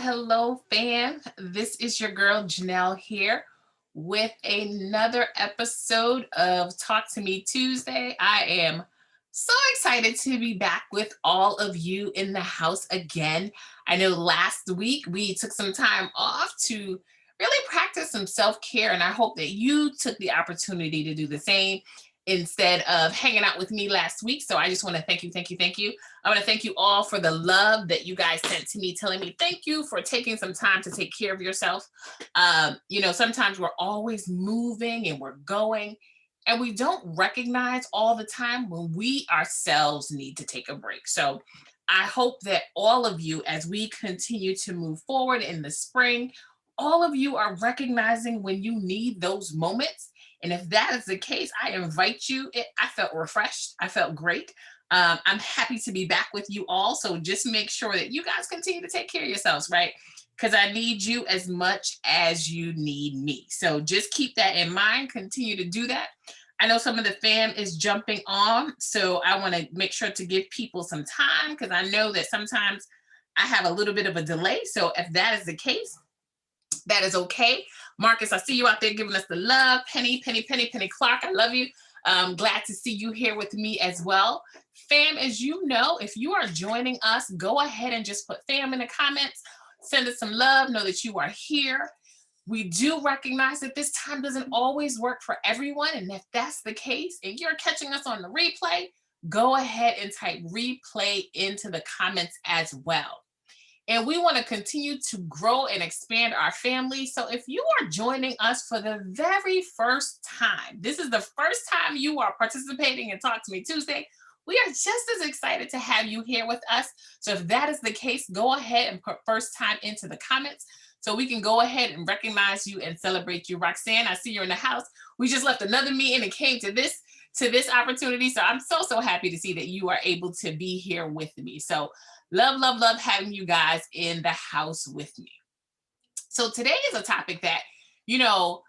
Hello, fam. This is your girl Janelle here with another episode of Talk to Me Tuesday. I am so excited to be back with all of you in the house again. I know last week we took some time off to really practice some self care, and I hope that you took the opportunity to do the same instead of hanging out with me last week. So I just want to thank you, thank you, thank you. I want to thank you all for the love that you guys sent to me, telling me thank you for taking some time to take care of yourself. Sometimes we're always moving and we're going, and we don't recognize all the time when we ourselves need to take a break. So I hope that all of you, as we continue to move forward in the spring, all of you are recognizing when you need those moments. And if that is the case, I invite you. I felt refreshed. I felt great. I'm happy to be back with you all. So just make sure that you guys continue to take care of yourselves, right? Because I need you as much as you need me. So just keep that in mind. Continue to do that. I know some of the fam is jumping on. So I want to make sure to give people some time because I know that sometimes I have a little bit of a delay. So if that is the case, that is okay. Marcus, I see you out there giving us the love. Penny Clark, I love you. Glad to see you here with me as well. Fam, as you know, if you are joining us, go ahead and just put fam in the comments. Send us some love. Know that you are here. We do recognize that this time doesn't always work for everyone. And if that's the case, and you're catching us on the replay, go ahead and type replay into the comments as well. And we want to continue to grow and expand our family. So if you are joining us for the very first time, this is the first time you are participating in Talk to Me Tuesday, we are just as excited to have you here with us. So if that is the case, go ahead and put first time into the comments so we can go ahead and recognize you and celebrate you. Roxanne, I see you're in the house. We just left another meeting and came to this opportunity. So I'm so happy to see that you are able to be here with me. So love having you guys in the house with me. So today is a topic that, you know,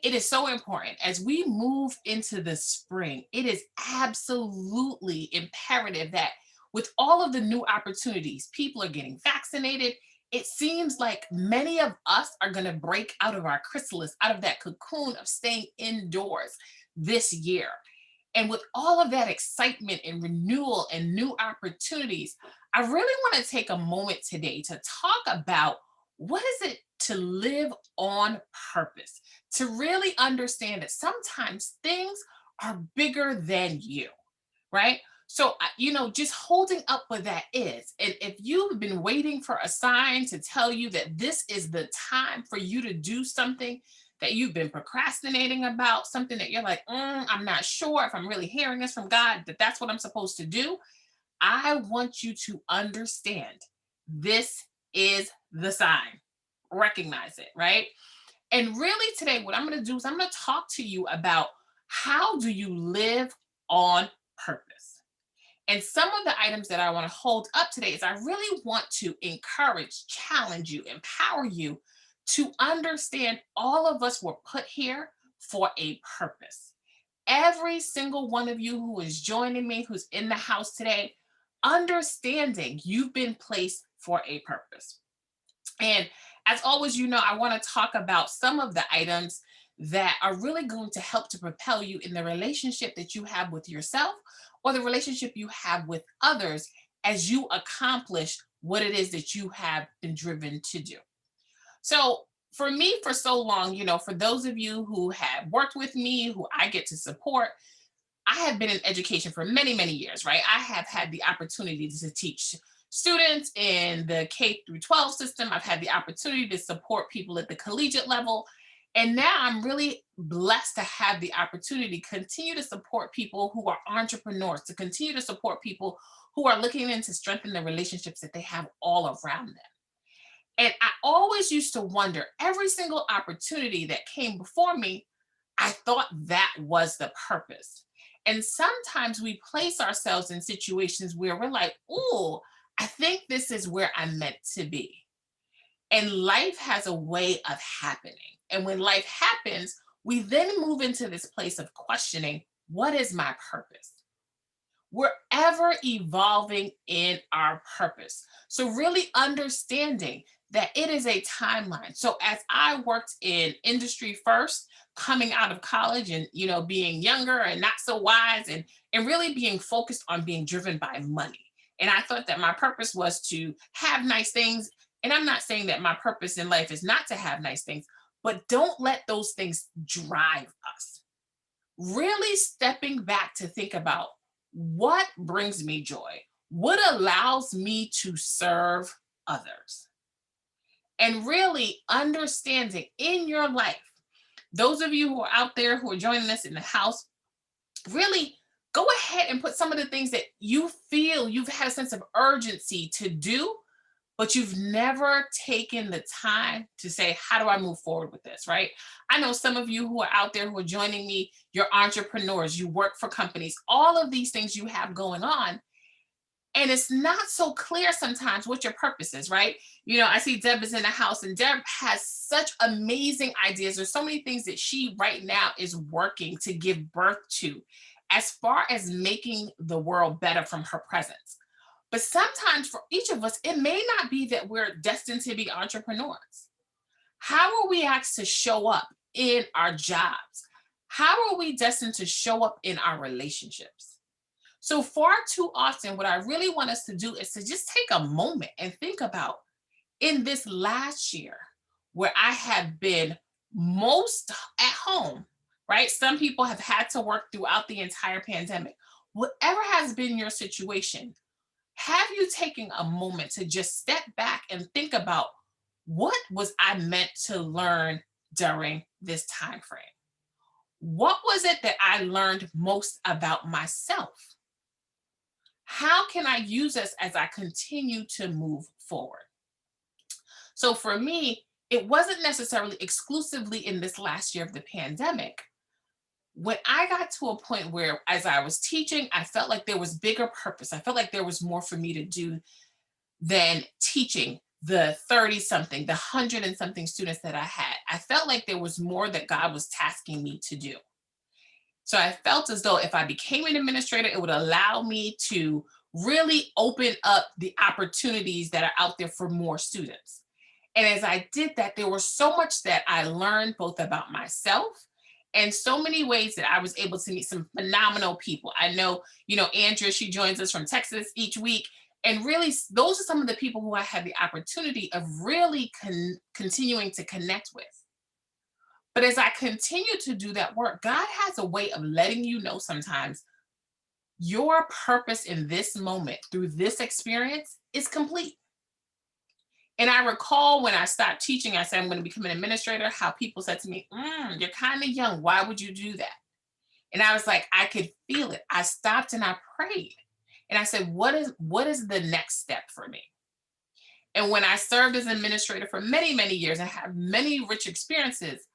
it is so important as we move into the spring. It is absolutely imperative that with all of the new opportunities, people are getting vaccinated. It seems like many of us are going to break out of our chrysalis, out of that cocoon of staying indoors this year. And with all of that excitement and renewal and new opportunities, I really want to take a moment today to talk about what is it to live on purpose, to really understand that sometimes things are bigger than you, right? So, just holding up what that is. And if you've been waiting for a sign to tell you that this is the time for you to do something that you've been procrastinating about, something that you're like, I'm not sure if I'm really hearing this from God, that that's what I'm supposed to do, I want you to understand this is the sign. Recognize it, right? And really today, what I'm going to do is I'm going to talk to you about how do you live on purpose. And some of the items that I want to hold up today is I really want to encourage, challenge you, empower you to understand all of us were put here for a purpose. Every single one of you who is joining me, who's in the house today, understanding you've been placed for a purpose. And as always, I want to talk about some of the items that are really going to help to propel you in the relationship that you have with yourself or the relationship you have with others as you accomplish what it is that you have been driven to do. So, for me, for so long, for those of you who have worked with me, who I get to support, I have been in education for many years, right? I have had the opportunity to teach students in the K through 12 system. I've had the opportunity to support people at the collegiate level. And now I'm really blessed to have the opportunity to continue to support people who are entrepreneurs, to continue to support people who are looking in to strengthen the relationships that they have all around them. And I always used to wonder every single opportunity that came before me, I thought that was the purpose. And sometimes we place ourselves in situations where we're like, oh, I think this is where I'm meant to be. And life has a way of happening. And when life happens, we then move into this place of questioning, what is my purpose? We're ever evolving in our purpose. So, really understanding that it is a timeline. So, as I worked in industry first, coming out of college and being younger and not so wise and really being focused on being driven by money. And I thought that my purpose was to have nice things. And I'm not saying that my purpose in life is not to have nice things, but don't let those things drive us. Really stepping back to think about what brings me joy, what allows me to serve others, and really understanding in your life. Those of you who are out there who are joining us in the house, really go ahead and put some of the things that you feel you've had a sense of urgency to do, but you've never taken the time to say, how do I move forward with this, right? I know some of you who are out there who are joining me, you're entrepreneurs, you work for companies, all of these things you have going on. And it's not so clear sometimes what your purpose is, right? I see Deb is in the house, and Deb has such amazing ideas. There's so many things that she right now is working to give birth to as far as making the world better from her presence. But sometimes for each of us, it may not be that we're destined to be entrepreneurs. How are we asked to show up in our jobs? How are we destined to show up in our relationships? So, far too often, what I really want us to do is to just take a moment and think about in this last year where I have been most at home, right? Some people have had to work throughout the entire pandemic. Whatever has been your situation, have you taken a moment to just step back and think about what was I meant to learn during this time frame? What was it that I learned most about myself? How can I use this as I continue to move forward? So for me, it wasn't necessarily exclusively in this last year of the pandemic. When I got to a point where, as I was teaching, I felt like there was bigger purpose. I felt like there was more for me to do than teaching the 30 something, the 100 and something students that I had. I felt like there was more that God was tasking me to do. So I felt as though if I became an administrator, it would allow me to really open up the opportunities that are out there for more students. And as I did that, there was so much that I learned both about myself and so many ways that I was able to meet some phenomenal people. I know, Andrea, she joins us from Texas each week. And really, those are some of the people who I had the opportunity of really continuing to connect with. But as I continue to do that work, God has a way of letting you know sometimes your purpose in this moment through this experience is complete. And I recall when I stopped teaching, I said, I'm going to become an administrator, how people said to me, you're kind of young. Why would you do that? And I was like, I could feel it. I stopped and I prayed. And I said, what is the next step for me? And when I served as an administrator for many, many years and had many rich experiences,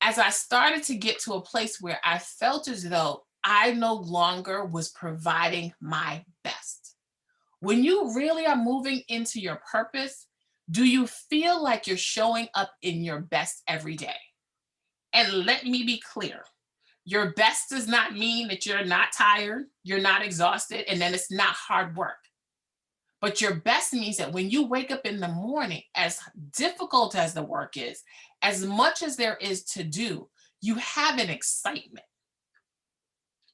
as I started to get to a place where I felt as though I no longer was providing my best. When you really are moving into your purpose, do you feel like you're showing up in your best every day? And let me be clear, your best does not mean that you're not tired, you're not exhausted, and then it's not hard work. But your best means that when you wake up in the morning, as difficult as the work is, as much as there is to do, you have an excitement.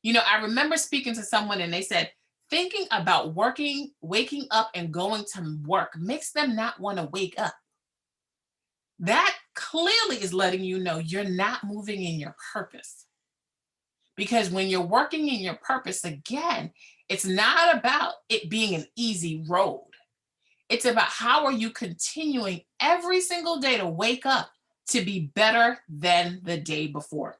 I remember speaking to someone and they said, thinking about waking up and going to work makes them not want to wake up. That clearly is letting you know you're not moving in your purpose. Because when you're working in your purpose, again, it's not about it being an easy road. It's about how are you continuing every single day to wake up to be better than the day before.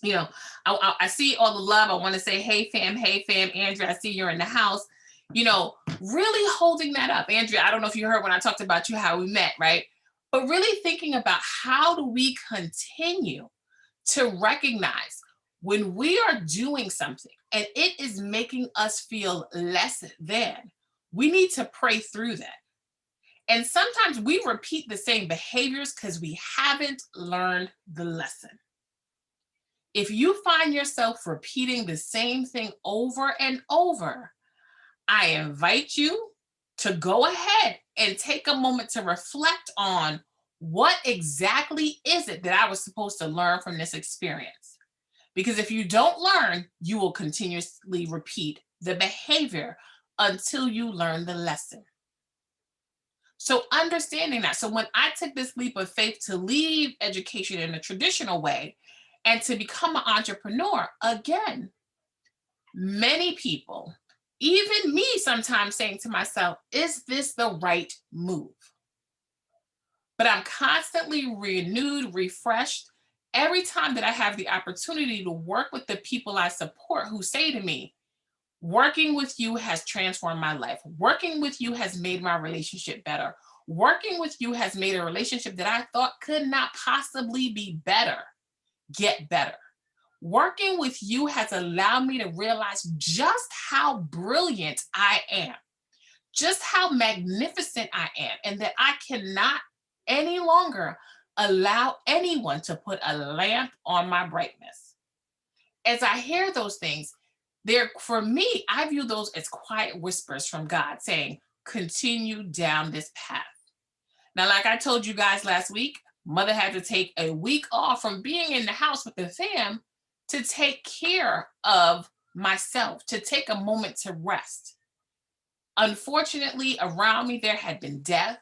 I see all the love. I want to say, hey, fam, Andrea, I see you're in the house. Really holding that up. Andrea, I don't know if you heard when I talked about you, how we met, right? But really thinking about how do we continue to recognize when we are doing something and it is making us feel less than, we need to pray through that. And sometimes we repeat the same behaviors because we haven't learned the lesson. If you find yourself repeating the same thing over and over, I invite you to go ahead and take a moment to reflect on what exactly is it that I was supposed to learn from this experience. Because if you don't learn, you will continuously repeat the behavior until you learn the lesson. So, understanding that. So, when I took this leap of faith to leave education in a traditional way and to become an entrepreneur, again, many people, even me, sometimes saying to myself, is this the right move? But I'm constantly renewed, refreshed every time that I have the opportunity to work with the people I support who say to me, working with you has transformed my life. Working with you has made my relationship better. Working with you has made a relationship that I thought could not possibly be better get better. Working with you has allowed me to realize just how brilliant I am, just how magnificent I am, and that I cannot any longer allow anyone to put a lamp on my brightness. As I hear those things, they're for me, I view those as quiet whispers from God saying, continue down this path. Now, like I told you guys last week, mother had to take a week off from being in the house with the fam to take care of myself, to take a moment to rest. Unfortunately, around me, there had been death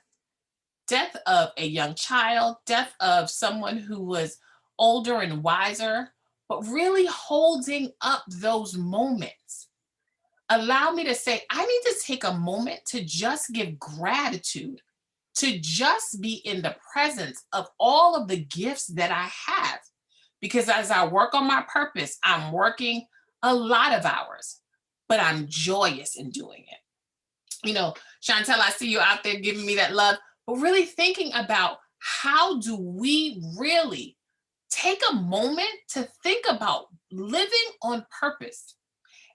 of a young child, death of someone who was older and wiser, but really holding up those moments allow me to say, I need to take a moment to just give gratitude, to just be in the presence of all of the gifts that I have. Because as I work on my purpose, I'm working a lot of hours, but I'm joyous in doing it. You know, Chantel, I see you out there giving me that love, but really thinking about how do we really take a moment to think about living on purpose.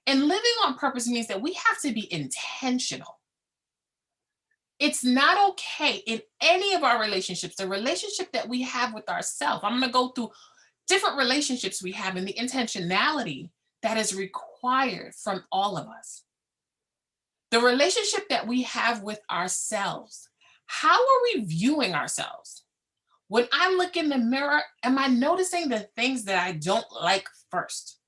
And living on purpose means that we have to be intentional. It's not okay in any of our relationships, the relationship that we have with ourselves. I'm going to go through different relationships we have and the intentionality that is required from all of us. The relationship that we have with ourselves. How are we viewing ourselves? When I look in the mirror, am I noticing the things that I don't like first?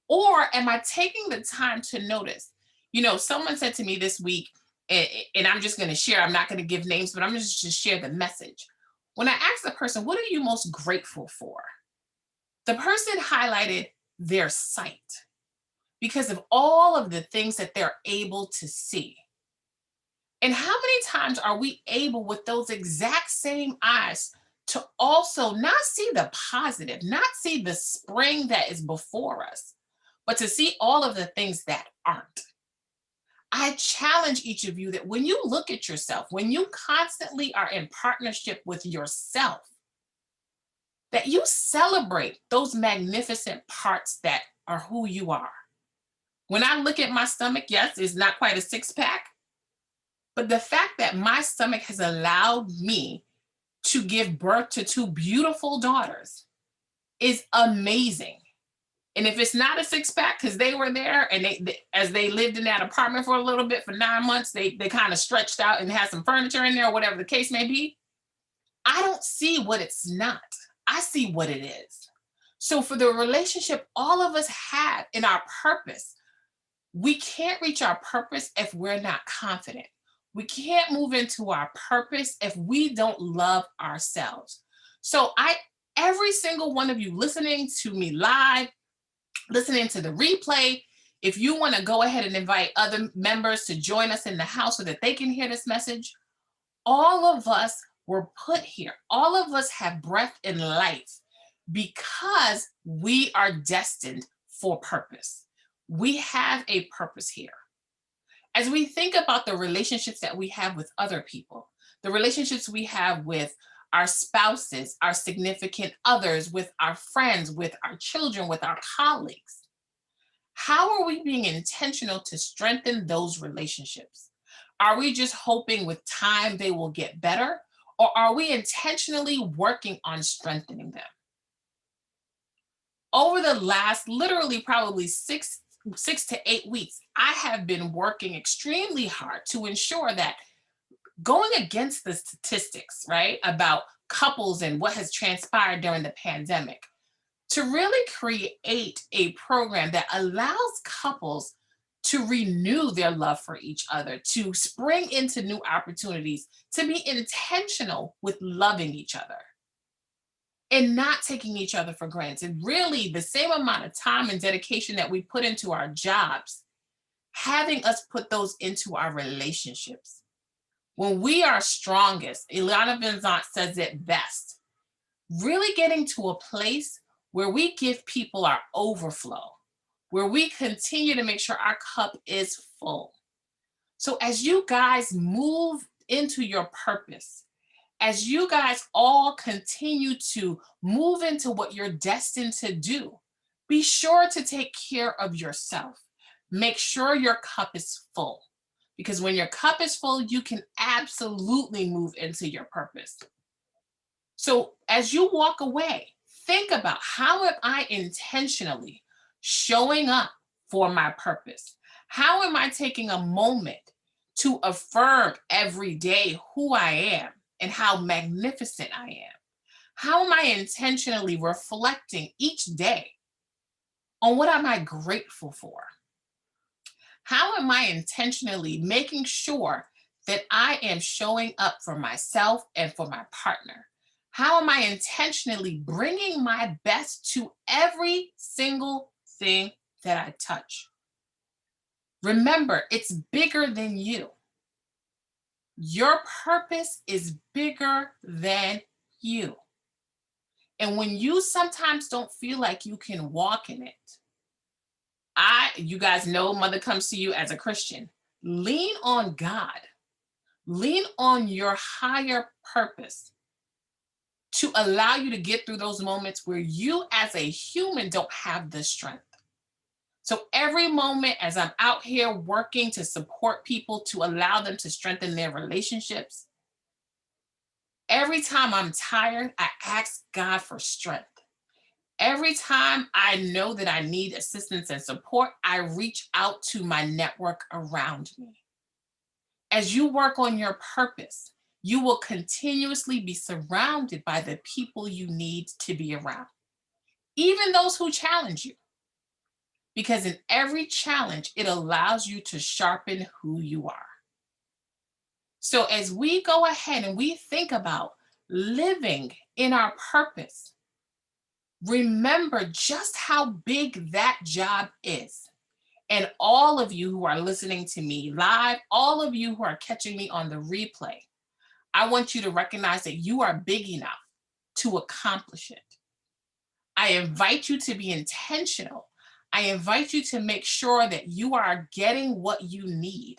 Or am I taking the time to notice? You know, someone said to me this week, and I'm just going to share, I'm not going to give names, but I'm just to share the message. When I asked the person, what are you most grateful for? The person highlighted their sight because of all of the things that they're able to see. And how many times are we able with those exact same eyes to also not see the positive, not see the spring that is before us, but to see all of the things that aren't? I challenge each of you that when you look at yourself, when you constantly are in partnership with yourself, that you celebrate those magnificent parts that are who you are. When I look at my stomach, yes, it's not quite a six pack, but the fact that my stomach has allowed me to give birth to two beautiful daughters is amazing. And if it's not a six pack, because they were there and as they lived in that apartment for a little bit for 9 months, they kind of stretched out and had some furniture in there, or whatever the case may be. I don't see what it's not. I see what it is. So for the relationship all of us have in our purpose, we can't reach our purpose if we're not confident. We can't move into our purpose if we don't love ourselves. So every single one of you listening to me live, listening to the replay, if you want to go ahead and invite other members to join us in the house so that they can hear this message, all of us were put here. All of us have breath and life because we are destined for purpose. We have a purpose here. As we think about the relationships that we have with other people, the relationships we have with our spouses, our significant others, with our friends, with our children, with our colleagues, how are we being intentional to strengthen those relationships? Are we just hoping with time they will get better? Or are we intentionally working on strengthening them? Over the last literally probably 6 to 8 weeks, I have been working extremely hard to ensure that going against the statistics, right, about couples and what has transpired during the pandemic, to really create a program that allows couples to renew their love for each other, to spring into new opportunities, to be intentional with loving each other and not taking each other for granted. Really, the same amount of time and dedication that we put into our jobs, having us put those into our relationships. When we are strongest, Ilana Vincent says it best, really getting to a place where we give people our overflow, where we continue to make sure our cup is full. So as you guys move into your purpose, as you guys all continue to move into what you're destined to do, be sure to take care of yourself. Make sure your cup is full. Because when your cup is full, you can absolutely move into your purpose. So as you walk away, think about, how am I intentionally showing up for my purpose? How am I taking a moment to affirm every day who I am and how magnificent I am? How am I intentionally reflecting each day on what am I grateful for? How am I intentionally making sure that I am showing up for myself and for my partner? How am I intentionally bringing my best to every single thing that I touch? Remember, it's bigger than you. Your purpose is bigger than you. And when you sometimes don't feel like you can walk in it, you guys know Mother comes to you as a Christian. Lean on God. Lean on your higher purpose to allow you to get through those moments where you as a human don't have the strength. So every moment as I'm out here working to support people, to allow them to strengthen their relationships, every time I'm tired, I ask God for strength. Every time I know that I need assistance and support, I reach out to my network around me. As you work on your purpose, you will continuously be surrounded by the people you need to be around, even those who challenge you. Because in every challenge, it allows you to sharpen who you are. So as we go ahead and we think about living in our purpose, remember just how big that job is. And all of you who are listening to me live, all of you who are catching me on the replay, I want you to recognize that you are big enough to accomplish it. I invite you to be intentional. I invite you to make sure that you are getting what you need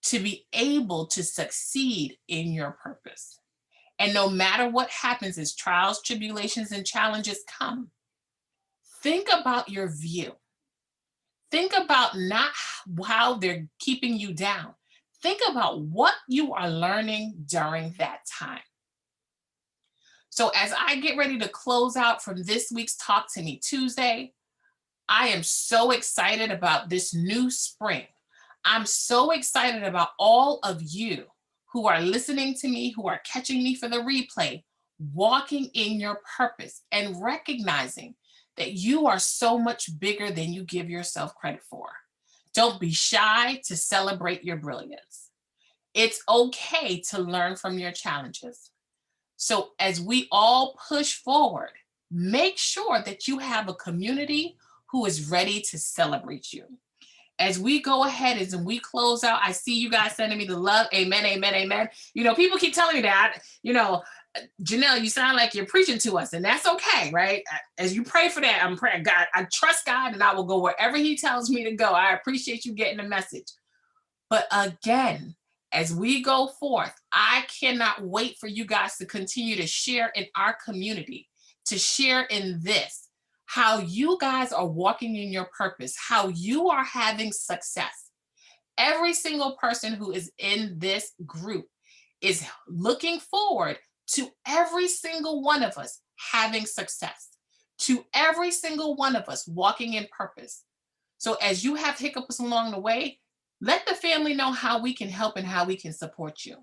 to be able to succeed in your purpose. And no matter what happens as trials, tribulations, and challenges come, think about your view. Think about not how they're keeping you down. Think about what you are learning during that time. So as I get ready to close out from this week's Talk to Me Tuesday, I am so excited about this new spring. I'm so excited about all of you who are listening to me, who are catching me for the replay, walking in your purpose and recognizing that you are so much bigger than you give yourself credit for. Don't be shy to celebrate your brilliance. It's okay to learn from your challenges. So as we all push forward, make sure that you have a community who is ready to celebrate you. As we go ahead, as we close out, I see you guys sending me the love. Amen, amen, amen. You know, people keep telling me that, Janelle, you sound like you're preaching to us, and that's okay, right? As you pray for that, I'm praying, God, I trust God and I will go wherever he tells me to go. I appreciate you getting the message. But again, as we go forth, I cannot wait for you guys to continue to share in our community, to share in this, how you guys are walking in your purpose, how you are having success. Every single person who is in this group is looking forward to every single one of us having success. to every single one of us walking in purpose. So as you have hiccups along the way, let the family know how we can help and how we can support you.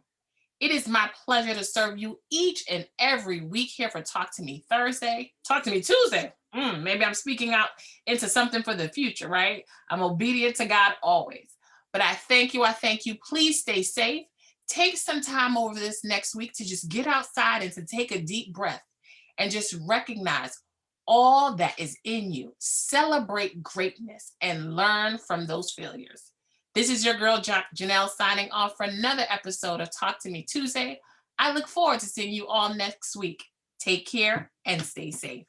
It is my pleasure to serve you each and every week here for Talk to Me Thursday, Talk to Me Tuesday. Maybe I'm speaking out into something for the future, right? I'm obedient to God always. But I thank you. I thank you. Please stay safe. Take some time over this next week to just get outside and to take a deep breath and just recognize all that is in you. Celebrate greatness and learn from those failures. This is your girl, Janelle, signing off for another episode of Talk to Me Tuesday. I look forward to seeing you all next week. Take care and stay safe.